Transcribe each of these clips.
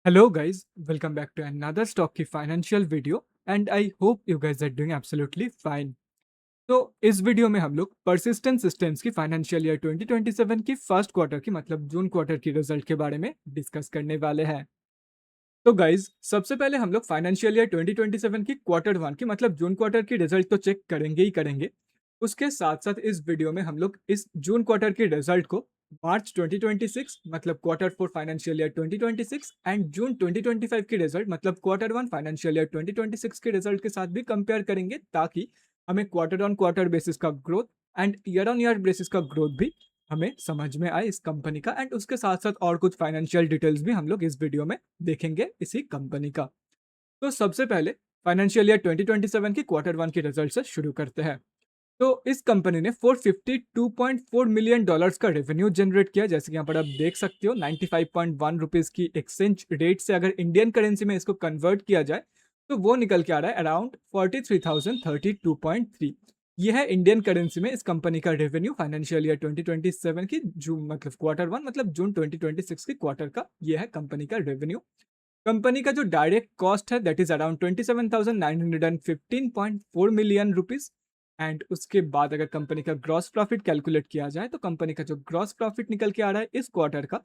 Hello guys, welcome back to another Stocky financial video and I hope you guys are doing absolutely fine. तो इस video में हम लोग persistent systems की financial year 2027 की first quarter की मतलब जून क्वार्टर की रिजल्ट के बारे में डिस्कस करने वाले हैं। तो गाइज सबसे पहले हम लोग फाइनेंशियल ईयर 2027 की क्वार्टर वन की मतलब जून क्वार्टर की रिजल्ट तो चेक करेंगे ही करेंगे। उसके साथ साथ इस वीडियो में हम लोग इस जून क्वार्टर की रिजल्ट को मार्च 2026 मतलब quarter four financial year 2026 and June 2025 की रिजल्ट मतलब क्वार्टर वन फाइनेंशियल ईयर 2026 के रिजल्ट के साथ भी कंपेयर करेंगे ताकि हमें क्वार्टर ऑन क्वार्टर बेसिस का growth and year on year basis का ग्रोथ भी हमें समझ में आए इस कंपनी का एंड उसके साथ साथ और कुछ फाइनेंशियल डिटेल्स भी हम लोग इस वीडियो में देखेंगे इसी कंपनी का। तो सबसे पहले फाइनेंशियल ईयर 2027 की क्वार्टर वन की रिजल्ट से शुरू करते हैं। तो इस कंपनी ने 452.4 मिलियन डॉलर्स का रेवेन्यू जनरेट किया, जैसे कि यहाँ पर आप देख सकते हो 95.1 रुपीज की एक्सचेंज रेट से अगर इंडियन करेंसी में इसको कन्वर्ट किया जाए तो वो निकल के आ रहा है अराउंड 43,032.3। ये है इंडियन करेंसी में इस कंपनी का रेवेन्यू फाइनेंशियल ईयर 2027 की जून मतलब क्वार्टर वन मतलब जून 2026 की क्वार्टर का ये है कंपनी का रेवेन्यू। कंपनी का जो डायरेक्ट कॉस्ट है that is around 27,915.4 million rupees and उसके बाद अगर कंपनी का ग्रॉस प्रॉफिट कैलकुलेट किया जाए तो कंपनी का जो ग्रॉस प्रॉफिट निकल के आ रहा है इस क्वार्टर का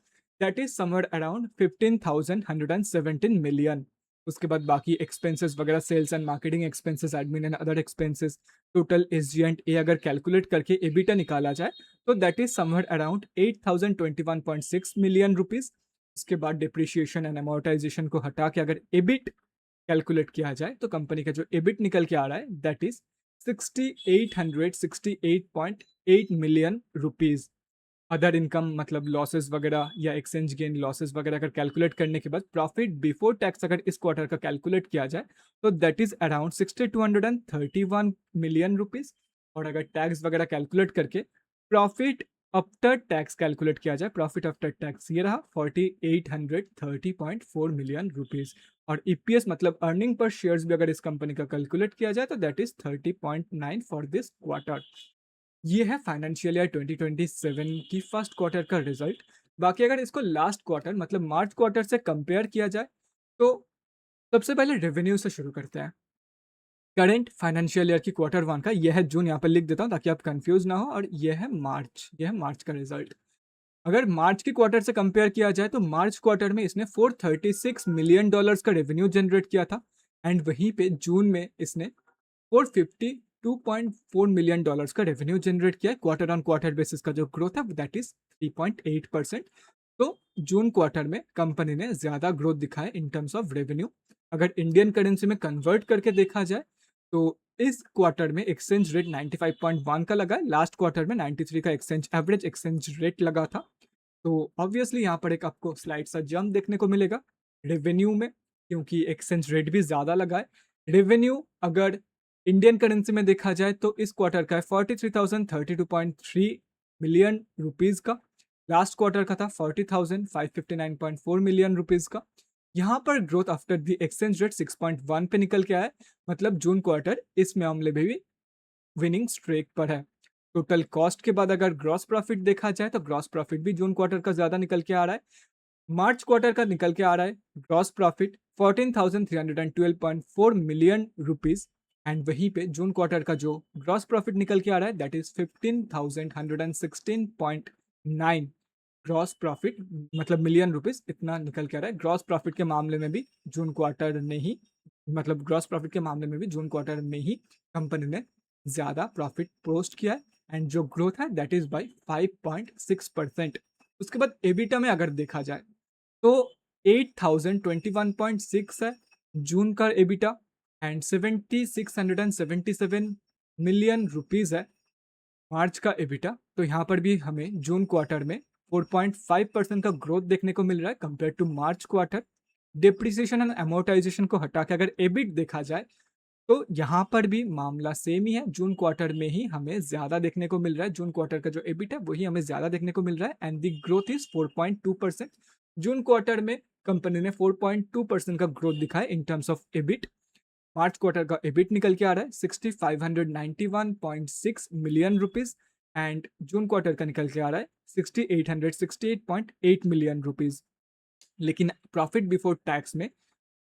that is somewhere around 15,117 million. उसके बाद बाकी एक्सपेंसेस वगैरह sales and marketing expenses admin and other expenses total S G and A अगर कैलकुलेट करके एबिटा निकाला जाए तो that is somewhere around 8,021.6 million rupees. उसके बाद डिप्रिशिएशन एंड अमोर्टाइजेशन को हटा के अगर एबिट कैलकुलेट किया जाए तो कंपनी का जो एबिट निकल के आ रहा है that is 6,868.8 million rupees. Other income मतलब लॉसेस वगैरह या एक्सचेंज गेन लॉसेस वगैरह अगर कैलकुलेट करने के बाद प्रॉफिट बिफोर टैक्स अगर इस क्वार्टर का कैलकुलेट किया जाए तो that is around 6,231 million rupees. और अगर टैक्स वगैरह कैलकुलेट करके प्रॉफिट आफ्टर टैक्स कैलकुलेट किया जाए प्रॉफिट आफ्टर टैक्स ये रहा 4,830.4 मिलियन रुपीज। और ईपीएस मतलब अर्निंग पर शेयर्स भी अगर इस कंपनी का कैलकुलेट किया जाए तो that is 30.9 for this quarter. ये है फाइनेंशियल ईयर 2027 की फर्स्ट क्वार्टर का रिजल्ट। बाकी अगर इसको लास्ट क्वार्टर मतलब मार्च क्वार्टर से कंपेयर किया जाए तो सबसे पहले रेवेन्यू से शुरू करते हैं। करंट फाइनेंशियल ईयर की क्वार्टर वन का यह है जून, यहाँ पर लिख देता हूँ ताकि आप कंफ्यूज ना हो, और यह है मार्च, यह है मार्च का रिजल्ट। अगर मार्च की क्वार्टर से कंपेयर किया जाए तो मार्च क्वार्टर में इसने 436 मिलियन डॉलर्स का रेवेन्यू जनरेट किया था एंड वहीं पे जून में इसने 452.4 मिलियन डॉलर्स का रेवेन्यू जनरेट किया है। क्वार्टर ऑन क्वार्टर बेसिस का जो ग्रोथ है दैट इज 3.8%। तो जून क्वार्टर में कंपनी ने ज्यादा ग्रोथ दिखाया इन टर्म्स ऑफ रेवेन्यू। अगर इंडियन करेंसी में कन्वर्ट करके देखा जाए तो इस क्वार्टर में एक्सचेंज रेट 95.1 का लगा है, लास्ट क्वार्टर में 93 का एक्सचेंज एवरेज एक्सचेंज रेट लगा था। तो ऑब्वियसली यहाँ पर एक आपको स्लाइड सा जंप देखने को मिलेगा रेवेन्यू में, क्योंकि एक्सचेंज रेट भी ज्यादा लगा है। रेवेन्यू अगर इंडियन करेंसी में देखा जाए तो इस क्वार्टर का है 43,032.3 मिलियन रुपीज का, लास्ट क्वार्टर का था 40,559.4 मिलियन रुपीज का। यहाँ पर growth after the exchange rate 6.1 पे निकल के आया है, मतलब जून क्वार्टर इस मामले में भी विनिंग स्ट्रेक पर है। टोटल कॉस्ट के बाद अगर ग्रॉस प्रॉफिट देखा जाए तो ग्रॉस प्रॉफिट भी जून क्वार्टर का ज्यादा निकल के आ रहा है, मार्च क्वार्टर का निकल के आ रहा है gross profit 14,312.4 million rupees and वहीं पे जून क्वार्टर का जो ग्रॉस प्रॉफिट निकल के आ रहा है दैट इज 15,116.9 ग्रॉस प्रॉफिट मतलब मिलियन रुपीज इतना निकल के आ रहा है। ग्रॉस प्रॉफिट के मामले में भी जून क्वार्टर ने ही मतलब ग्रॉस प्रॉफिट के मामले में भी जून क्वार्टर में ही कंपनी ने ज्यादा प्रॉफिट पोस्ट किया है एंड जो ग्रोथ है दैट इज बाई 5.6%। उसके बाद एबिटा में अगर देखा जाए तो 8,021.6 है जून का एबिटा एंड 7,677 मिलियन रुपीज है मार्च का एबिटा। तो यहाँ पर भी हमें जून क्वार्टर में 4.5% का ग्रोथ देखने को मिल रहा है compare to March quarter. Depreciation and amortization को हटा के अगर एबिट देखा जाए तो यहाँ पर भी मामला सेम ही है, जून क्वार्टर में ही हमें ज्यादा देखने को मिल रहा है। जून क्वार्टर का जो एबिट है वही हमें ज्यादा देखने को मिल रहा है and the growth is 4.2%। June quarter में कंपनी ने 4.2% का ग्रोथ दिखाया in terms of EBIT. March quarter का एबिट निकल के आ रहा है 6,591.6 million rupees and June quarter का निकल के आ रहा है 6,868.8 मिलियन रुपीज। लेकिन प्रॉफिट बिफोर टैक्स में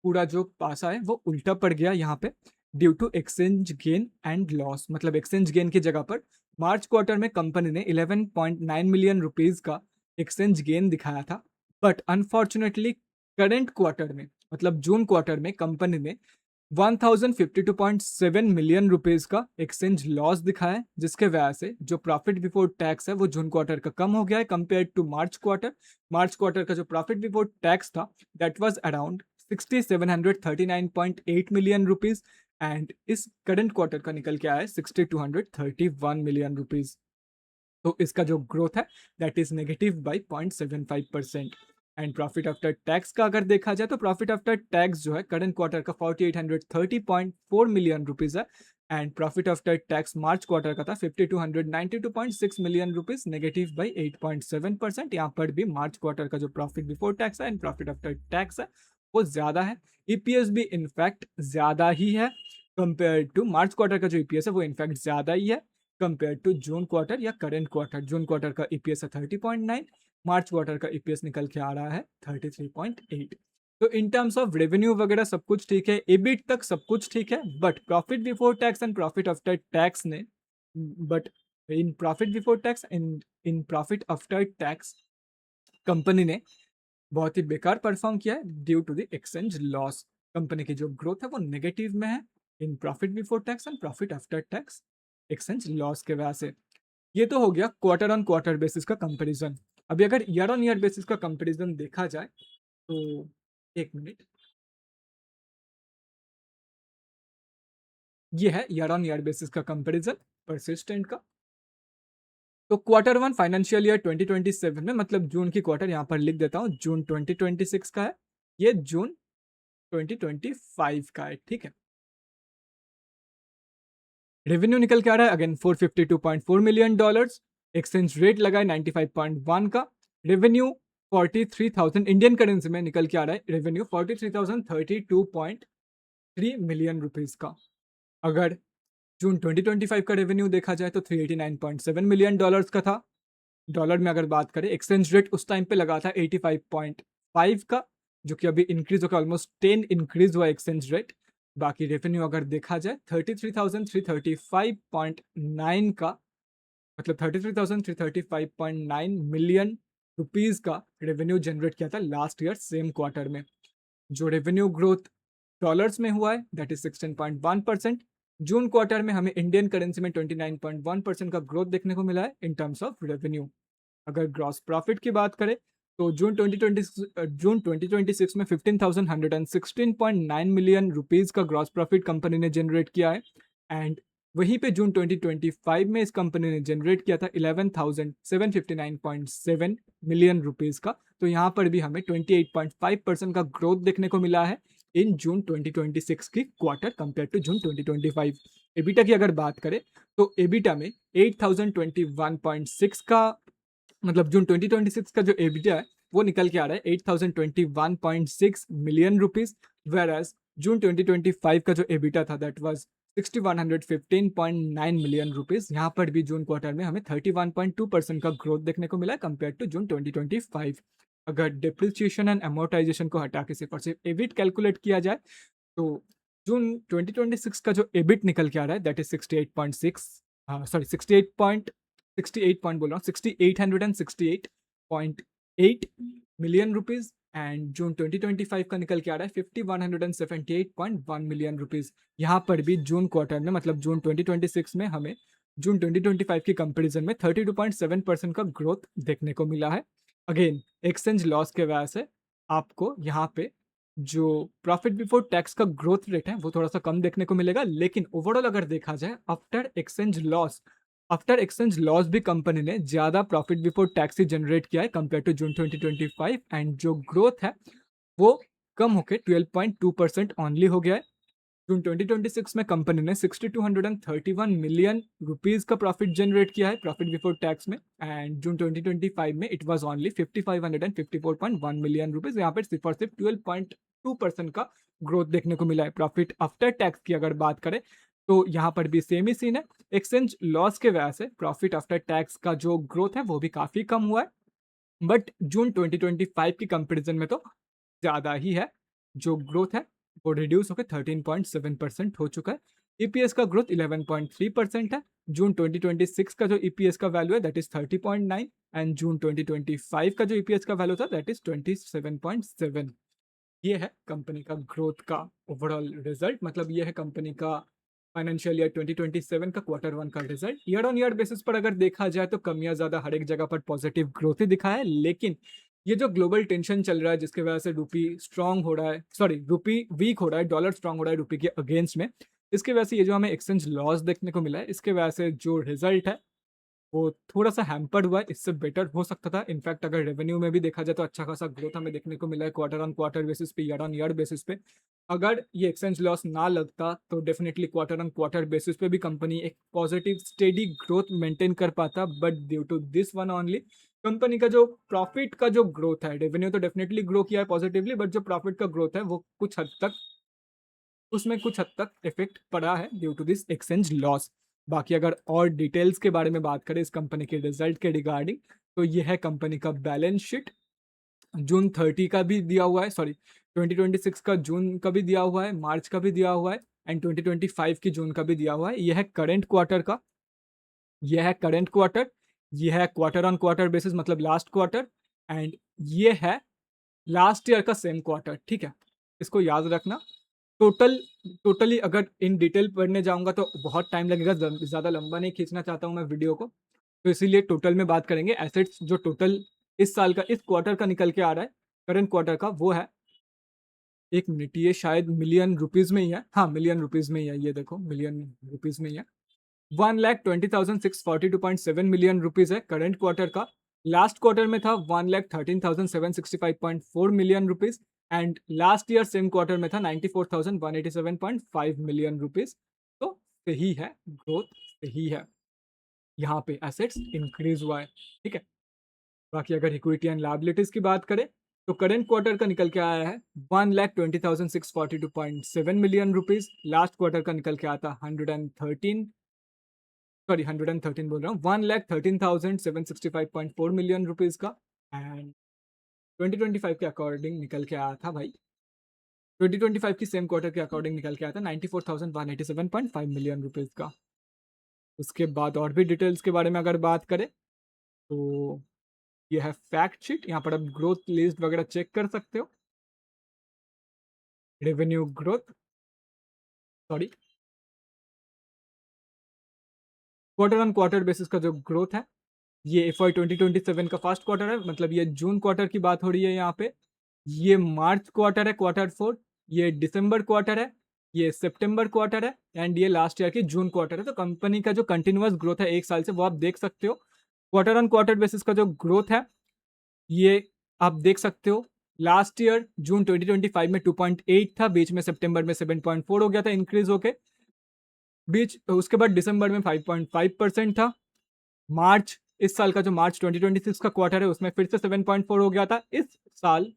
पूरा जो पासा है वो उल्टा पड़ गया यहाँ पे, due to exchange gain and loss. मतलब एक्सचेंज गेन की जगह पर मार्च क्वार्टर में कंपनी ने 11.9 मिलियन रुपीज का एक्सचेंज गेन दिखाया था, बट अनफॉर्चुनेटली करेंट क्वार्टर में मतलब जून क्वार्टर में कंपनी ने 1052.7 मिलियन रुपीज का एक्सचेंज लॉस दिखाया है, जिसके वजह से जो प्रॉफिट बिफोर टैक्स है वो जून क्वार्टर का कम हो गया है compare to March quarter. March quarter का जो प्रॉफिट बिफोर टैक्स था that was around 6739.8 million rupees, and इस करंट क्वार्टर का निकल के आया है 6231 मिलियन रुपीज। तो इसका जो ग्रोथ है that is negative by 0.75%। And profit after tax का अगर देखा जाए तो प्रॉफिट आफ्टर टैक्स जो है करंट क्वार्टर का 4830.4 मिलियन रुपीज है, and profit after tax March quarter का था 5292.6 मिलियन रुपीज, नेगेटिव बाई 8.7%। यहाँ पर भी मार्च क्वार्टर का जो प्रॉफिट बिफोर टैक्स है एंड प्रॉफिट आफ्टर टैक्स है वो ज्यादा है। ईपीएस भी इनफैक्ट ज्यादा ही है कंपेयर टू मार्च क्वार्टर का जो ईपीएस है वो इनफैक्ट ज्यादा ही है कंपेयर टू जून क्वार्टर या करेंट क्वार्टर। जून क्वार्टर का ईपीएस है 30.9, मार्च क्वार्टर का ईपीएस निकल के आ रहा है 33.8। तो इन टर्म्स ऑफ रेवेन्यू वगैरह सब कुछ ठीक है, एबिट तक सब कुछ ठीक है, but profit before tax and profit after tax ने but in profit before tax and in profit after tax company ने बहुत ही बेकार परफॉर्म किया है due to the exchange loss. कंपनी की जो ग्रोथ है वो नेगेटिव में है in profit before tax and profit after tax exchange loss के वजह से। ये तो हो गया क्वार्टर ऑन क्वार्टर बेसिस का कंपैरिजन। अभी अगर ईयर ऑन ईयर बेसिस का कंपैरिजन देखा जाए तो एक मिनट, ये है ईयर ऑन ईयर बेसिस का कंपैरिजन परसिस्टेंट का। तो क्वार्टर वन फाइनेंशियल ईयर 2027 में, मतलब जून की क्वार्टर यहाँ पर लिख देता हूँ, जून 2026 का है, ये जून 2025 का है, ठीक है। रेवेन्यू निकल के आ रहा है again 452.4 million dollars, exchange rate लगा है 95.1 का, रेवेन्यू 43,000 इंडियन करेंसी में निकल के आ रहा है, रेवेन्यू 43,032.3 मिलियन रुपीस का। अगर जून 2025 का रेवेन्यू देखा जाए तो 389.7 मिलियन डॉलर्स का था। डॉलर में अगर बात करें, एक्सचेंज रेट उस टाइम पे लगा था 85.5 का, जो कि अभी इंक्रीज होकर ऑलमोस्ट 10 इंक्रीज हुआ एक्सचेंज रेट। बाकी रेवेन्यू अगर देखा जाए 33,335.9 का, मतलब 33,335.9 मिलियन रुपीज का रेवेन्यू जनरेट किया था लास्ट ईयर सेम क्वार्टर में। जो रेवेन्यू ग्रोथ डॉलर्स में हुआ है दैट इज 16.1%। जून क्वार्टर में हमें इंडियन करेंसी में 29.1% का ग्रोथ देखने को मिला है इन टर्म्स ऑफ रेवेन्यू। अगर ग्रॉस प्रॉफिट की बात करें तो जून 2026 में 15,116.9 मिलियन रुपीज का ग्रॉस प्रॉफिट कंपनी ने जनरेट किया है, एंड वहीं पे जून 2025 में इस कंपनी ने जनरेट किया था 11,759.7 मिलियन रुपीज का। तो यहाँ पर भी हमें 28.5% का ग्रोथ देखने को मिला है इन जून 2026 की quarter compare to June 2025। EBITDA की अगर बात करें तो एबिटा में 8,021.6 का, मतलब जून 2026 का जो एबिटा है वो निकल के आ रहा है 8,021.6 मिलियन रुपीज, वेर एज जून 2025 का जो एबिटा था दैट वाज 6,115.9 मिलियन रुपीज। यहाँ पर भी जून क्वार्टर में हमें 31.2% का ग्रोथ देखने को मिला है कंपेयर टू जून 2025। अगर डिप्रिसिएशन एंड अमोर्टाइजेशन को हटा के सिर्फ और सिर्फ एबिट कैलकुलेट किया जाए तो जून 2026 का जो एबिट निकल के आ रहा है दैट इज 68.6, सॉरी 68 पॉइंट बोल रहा हूँ, 6,868.8 मिलियन रुपीज, एंड जून 2025 का निकल के आ रहा है 5,178.1 मिलियन रुपीज। यहाँ पर भी जून क्वार्टर में, मतलब जून 2026 में हमें जून 2025 की कंपैरिजन में 32.7% का ग्रोथ देखने को मिला है। अगेन एक्सचेंज लॉस के वजह से आपको यहाँ पे जो प्रॉफिट बिफोर टैक्स का ग्रोथ रेट है वो थोड़ा सा कम देखने को मिलेगा, लेकिन ओवरऑल अगर देखा जाए आफ्टर एक्सचेंज लॉस भी कंपनी ने ज्यादा प्रॉफिट बिफोर टैक्स ही जनरेट किया है कंपेयर टू जून 2025, एंड जो ग्रोथ है वो कम होकर 12.2% ओनली हो गया है। जून 2026 में कंपनी ने 6,231 मिलियन रुपीज का प्रॉफिट जनरेट किया है प्रॉफिट बिफोर टैक्स में, एंड जून 2025 में it was only 5,554.1 million rupees. यहाँ पर सिर्फ और सिर्फ 12.2% का ग्रोथ देखने को मिला है। प्रॉफिट आफ्टर टैक्स की अगर बात करें तो यहाँ पर भी सेम ही सीन है, एक्सचेंज लॉस के वजह से प्रॉफिट आफ्टर टैक्स का जो ग्रोथ है वो भी काफी कम हुआ है, बट जून 2025 की कंपैरिजन में तो ज़्यादा ही है, जो ग्रोथ है वो रिड्यूस होकर 13.7% हो चुका है। ईपीएस का ग्रोथ 11.3% है। जून 2026 का जो ईपीएस का वैल्यू है दैट इज 30.9 एंड जून 2025 का जो ईपीएस का वैल्यू था दैट इज 27.7। ये है कंपनी का ग्रोथ का ओवरऑल रिजल्ट, मतलब ये है कंपनी का फाइनेंशियल ईयर 2027 का क्वार्टर वन का result. Year on year basis पर अगर देखा जाए तो कमियां ज्यादा हर एक जगह पर पॉजिटिव ग्रोथ ही दिखा है, लेकिन ये जो ग्लोबल टेंशन चल रहा है जिसकी वजह से रूपी स्ट्रांग हो रहा है, सॉरी रूपी वीक हो रहा है, डॉलर स्ट्रांग हो रहा है रूपी के अगेंस्ट में, इसकी वजह से ये जो हमें एक्सचेंज लॉस देखने को मिला है, इसके वजह से जो रिजल्ट है वो थोड़ा-सा हैम्पर्ड हुआ है, इससे बेटर हो सकता था। इनफैक्ट अगर रेवेन्यू में भी देखा जाए तो अच्छा खासा ग्रोथ हमें देखने को मिला है क्वार्टर ऑन क्वार्टर बेसिस पे, ईयर ऑन ईयर बेसिस पे। अगर ये एक्सचेंज लॉस ना लगता तो definitely quarter on quarter basis पे भी कंपनी एक पॉजिटिव स्टेडी ग्रोथ मेंटेन कर पाता, but due to this one only company का जो प्रॉफिट का जो ग्रोथ है, रेवेन्यू तो डेफिनेटली ग्रो किया है पॉजिटिवली, बट जो प्रॉफिट का ग्रोथ है वो कुछ हद तक, उसमें कुछ हद तक इफेक्ट पड़ा है due to this exchange loss. बाकी अगर और डिटेल्स के बारे में बात करें इस कंपनी के रिजल्ट के रिगार्डिंग, तो ये है कंपनी का बैलेंस शीट। जून 30 का भी दिया हुआ है, सॉरी 2026 का जून का भी दिया हुआ है, मार्च का भी दिया हुआ है एंड 2025 की जून का भी दिया हुआ है। यह है करंट क्वार्टर का, यह है करंट क्वार्टर, यह है क्वार्टर ऑन क्वार्टर बेसिस मतलब लास्ट क्वार्टर, एंड ये है लास्ट ईयर का सेम क्वार्टर। ठीक है, इसको याद रखना। टोटल टोटली अगर इन डिटेल पढ़ने जाऊंगा तो बहुत टाइम लगेगा, ज़्यादा लंबा नहीं खींचना चाहता हूं मैं वीडियो को, तो इसीलिए टोटल में बात करेंगे। एसेट्स जो टोटल इस साल का, इस क्वार्टर का निकल के आ रहा है, करंट क्वार्टर का, वो है, एक मिनट, ये शायद मिलियन रुपीज में ही है, हाँ मिलियन रुपीज में ही है, ये देखो मिलियन रुपीज में ही है। 1,20,642.7 मिलियन रुपीज है करंट क्वार्टर का। लास्ट क्वार्टर में था 1,13,765.4 million rupees and last year same quarter में था 94,187.5 मिलियन रुपीज। तो सही है, ग्रोथ सही है, यहाँ पे एसेट्स इंक्रीज हुआ है। ठीक है, बाकी अगर इक्विटी एंड लायबिलिटीज की बात करें तो करंट क्वार्टर का निकल के आया है 1,20,642.7 मिलियन रुपीज। लास्ट क्वार्टर का निकल के आता 113 बोल रहा हूँ, 1,13,765.4 मिलियन रुपीज का। एंड 2025 के अकॉर्डिंग निकल के आया था भाई, 2025 की सेम क्वार्टर के अकॉर्डिंग निकल के आया था 94,187.5 मिलियन रुपीज का। उसके बाद और भी डिटेल्स के बारे में अगर बात करें तो ये है फैक्ट शीट, यहाँ पर आप ग्रोथ लिस्ट वगैरह चेक कर सकते हो। Revenue growth, sorry quarter on quarter basis का जो ग्रोथ है, ये FY 2027 का फर्स्ट क्वार्टर है, मतलब ये जून क्वार्टर की बात हो रही है यहाँ पे। ये मार्च क्वार्टर है, क्वार्टर 4, ये दिसंबर क्वार्टर है, ये सितंबर क्वार्टर है एंड ये लास्ट ईयर की जून क्वार्टर है। तो कंपनी का जो कंटिन्यूअस ग्रोथ है एक साल से, वो आप देख सकते हो। क्वार्टर ऑन क्वार्टर बेसिस का जो ग्रोथ है ये आप देख सकते हो। लास्ट ईयर जून 2025 में 2.8 था, बीच में सितंबर में 7.4 हो गया था इंक्रीज होके, बीच उसके बाद दिसंबर में 5.5% था। मार्च, इस साल का जो मार्च 2026 का क्वार्टर है उसमें फिर से 7.4 हो गया था। इस साल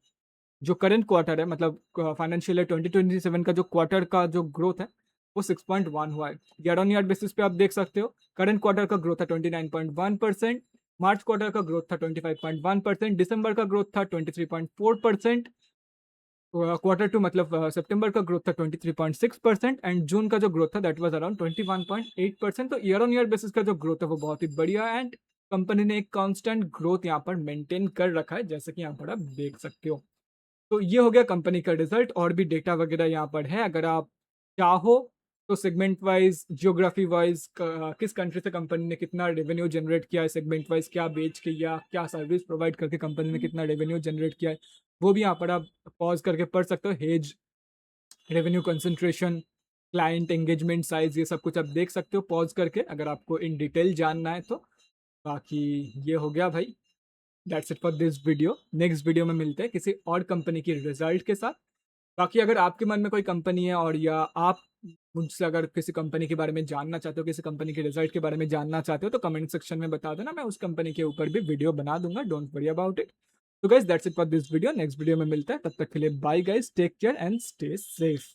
जो करंट क्वार्टर है, मतलब फाइनेंशियल ईयर 2027 का जो क्वार्टर का जो ग्रोथ है वो 6.1 हुआ है। ईयर ऑन ईयर बेसिस पे आप देख सकते हो, करंट क्वार्टर का ग्रोथ था 29.1%, मार्च क्वार्टर का ग्रोथ था 25.1%, दिसंबर का ग्रोथ था 23.4%, क्वार्टर टू मतलब सितंबर का ग्रोथ था 23.6% एंड जून का जो ग्रोथ था दैट वाज अराउंड 21.8%। तो ईयर ऑन ईयर बेसिस का जो ग्रोथ है वो बहुत ही बढ़िया है एंड कंपनी ने एक कांस्टेंट ग्रोथ यहाँ पर मेंटेन कर रखा है, जैसे कि यहाँ पर आप देख सकते हो। तो ये हो गया कंपनी का रिजल्ट, और भी डेटा वगैरह यहाँ पर है, अगर आप चाहो तो सेगमेंट वाइज, जियोग्राफी वाइज, किस कंट्री से कंपनी ने कितना रेवेन्यू जनरेट किया है, सेगमेंट वाइज क्या बेच के या क्या सर्विस प्रोवाइड करके कंपनी ने कितना रेवेन्यू जनरेट किया है, वो भी यहाँ पर आप पॉज करके पढ़ सकते हो। Hedge, revenue concentration, client engagement size, ये सब कुछ आप देख सकते हो पॉज करके अगर आपको इन डिटेल जानना है तो। बाकी ये हो गया भाई, that's it for this video. Next video में मिलते हैं किसी और कंपनी की रिजल्ट के साथ। बाकी अगर आपके मन में कोई कंपनी है और या आप मुझसे अगर किसी कंपनी के बारे में जानना चाहते हो, किसी कंपनी के रिजल्ट के बारे में जानना चाहते हो, तो कमेंट सेक्शन में बता देना, मैं उस कंपनी के ऊपर भी वीडियो बना दूंगा, डोंट वरी अबाउट इट। तो guys that's it for this video, next video में मिलते हैं, तब तक के लिए bye guys, take care and stay safe.